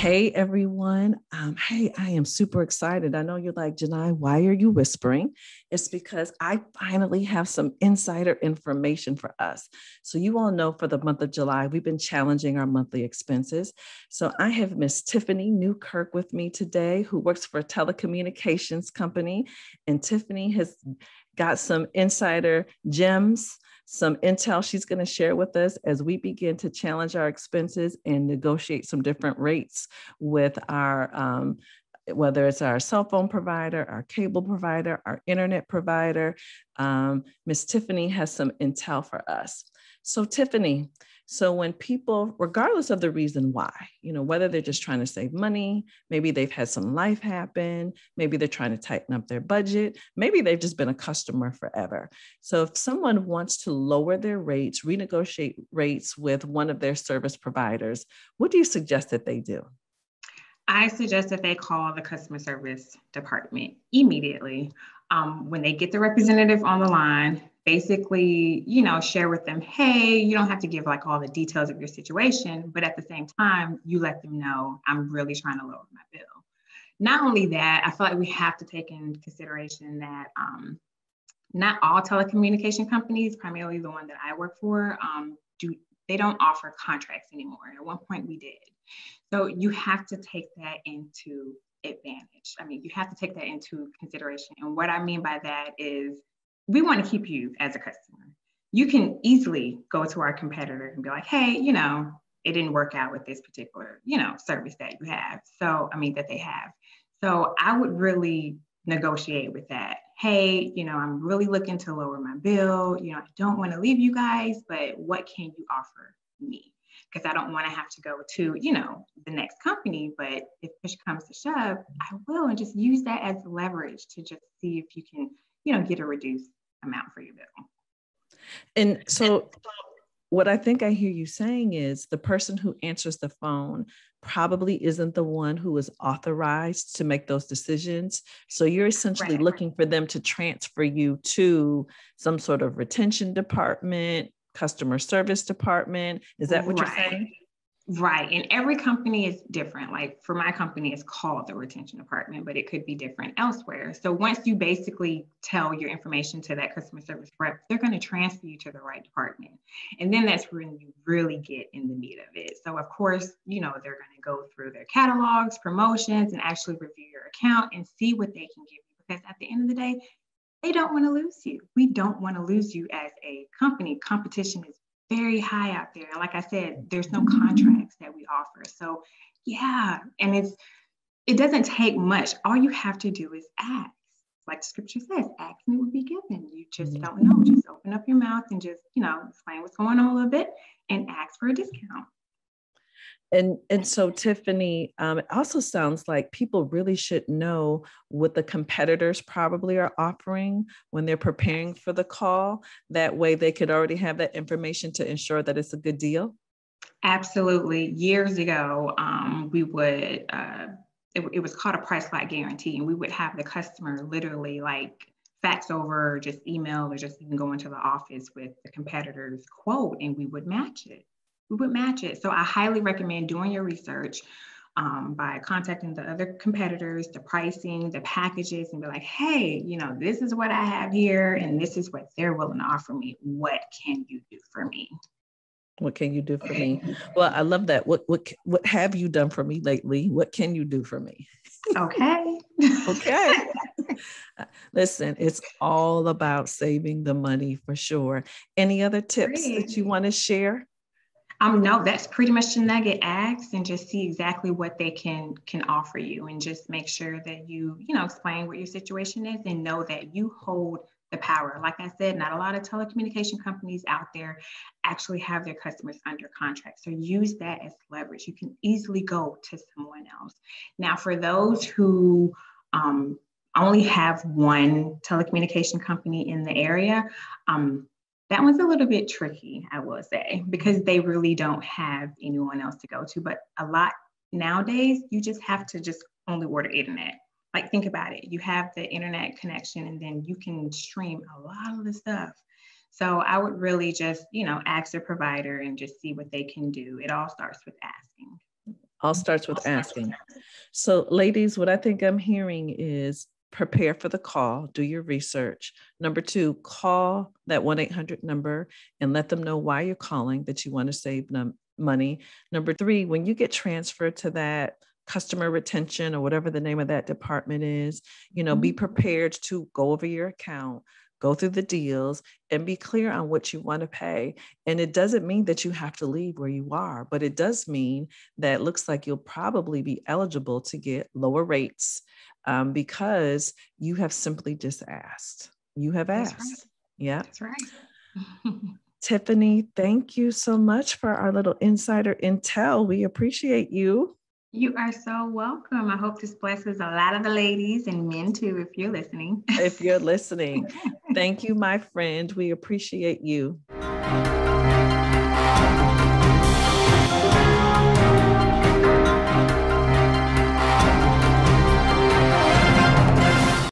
Hey everyone. Hey, I am super excited. I know you're like, Janai, why are you whispering? It's because I finally have some insider information for us. So, you all know for the month of July, we've been challenging our monthly expenses. So, I have Miss Tyffani Newkirk with me today, who works for a telecommunications company. And Tyffani has got some insider gems, some intel she's going to share with us as we begin to challenge our expenses and negotiate some different rates with our whether it's our cell phone provider, our cable provider, our internet provider. Miss Tyffani has some intel for us. So Tyffani, so when people, regardless of the reason why, whether they're just trying to save money, maybe they've had some life happen, maybe they're trying to tighten up their budget, maybe they've just been a customer forever. So if someone wants to lower their rates, renegotiate rates with one of their service providers, what do you suggest that they do? I suggest that they call the customer service department immediately. When they get the representative on the line, basically, share with them, hey, you don't have to give like all the details of your situation, but at the same time, you let them know I'm really trying to lower my bill. Not only that, I feel like we have to take into consideration that not all telecommunication companies, primarily the one that I work for, they don't offer contracts anymore. At one point we did. So you have to take that into advantage. I mean, you have to take that into consideration. And what I mean by that is we want to keep you as a customer. You can easily go to our competitor and be like, hey, it didn't work out with this particular, service that you have. So, that they have. So I would really negotiate with that. Hey, I'm really looking to lower my bill. I don't want to leave you guys, but what can you offer me? Because I don't want to have to go to, the next company. But if push comes to shove, I will, and just use that as leverage to just see if you can, get a reduced amount for your bill. And so what I think I hear you saying is the person who answers the phone probably isn't the one who is authorized to make those decisions. So you're essentially looking for them to transfer you to some sort of retention department, customer service department. Is that what you're saying? Right. And every company is different. Like for my company, it's called the retention department, but it could be different elsewhere. So once you basically tell your information to that customer service rep, they're going to transfer you to the right department. And then that's when you really get in the meat of it. So of course, they're going to go through their catalogs, promotions, and actually review your account and see what they can give you. Because at the end of the day, they don't want to lose you. We don't want to lose you as a company. Competition is very high out there. Like I said, there's no contracts that we offer. So yeah, and it doesn't take much. All you have to do is ask. Like the scripture says, ask and it will be given. You just don't know. Just open up your mouth and just, explain what's going on a little bit and ask for a discount. And so, Tyffani, it also sounds like people really should know what the competitors probably are offering when they're preparing for the call. That way they could already have that information to ensure that it's a good deal. Absolutely. Years ago, we would, it was called a price lock guarantee, and we would have the customer literally like fax over, just email, or just even go into the office with the competitor's quote, and we would match it. So I highly recommend doing your research by contacting the other competitors, the pricing, the packages, and be like, hey, this is what I have here, and this is what they're willing to offer me. What can you do for me? What can you do for me? Well, I love that. What have you done for me lately? What can you do for me? Okay. Okay. Listen, it's all about saving the money for sure. Any other tips that you want to share? No, that's pretty much the nugget. Ask and just see exactly what they can offer you, and just make sure that you explain what your situation is and know that you hold the power. Like I said, not a lot of telecommunication companies out there actually have their customers under contract. So use that as leverage. You can easily go to someone else. Now, for those who only have one telecommunication company in the area, that one's a little bit tricky, I will say, because they really don't have anyone else to go to. But a lot nowadays, you just have to just only order internet. Like, think about it. You have the internet connection, and then you can stream a lot of the stuff. So I would really just, ask their provider and just see what they can do. It all starts with asking. All starts with asking. So, ladies, what I think I'm hearing is prepare for the call, do your research. Number 2, call that 1-800 number and let them know why you're calling, that you want to save them money. Number 3, when you get transferred to that customer retention or whatever the name of that department is, be prepared to go over your account, go through the deals, and be clear on what you want to pay. And it doesn't mean that you have to leave where you are, but it does mean that it looks like you'll probably be eligible to get lower rates because you have simply just asked. You have asked. That's right. Yeah. That's right. Tyffani, thank you so much for our little insider intel. We appreciate you. You are so welcome. I hope this blesses a lot of the ladies and men too, if you're listening. If you're listening, thank you, my friend. We appreciate you.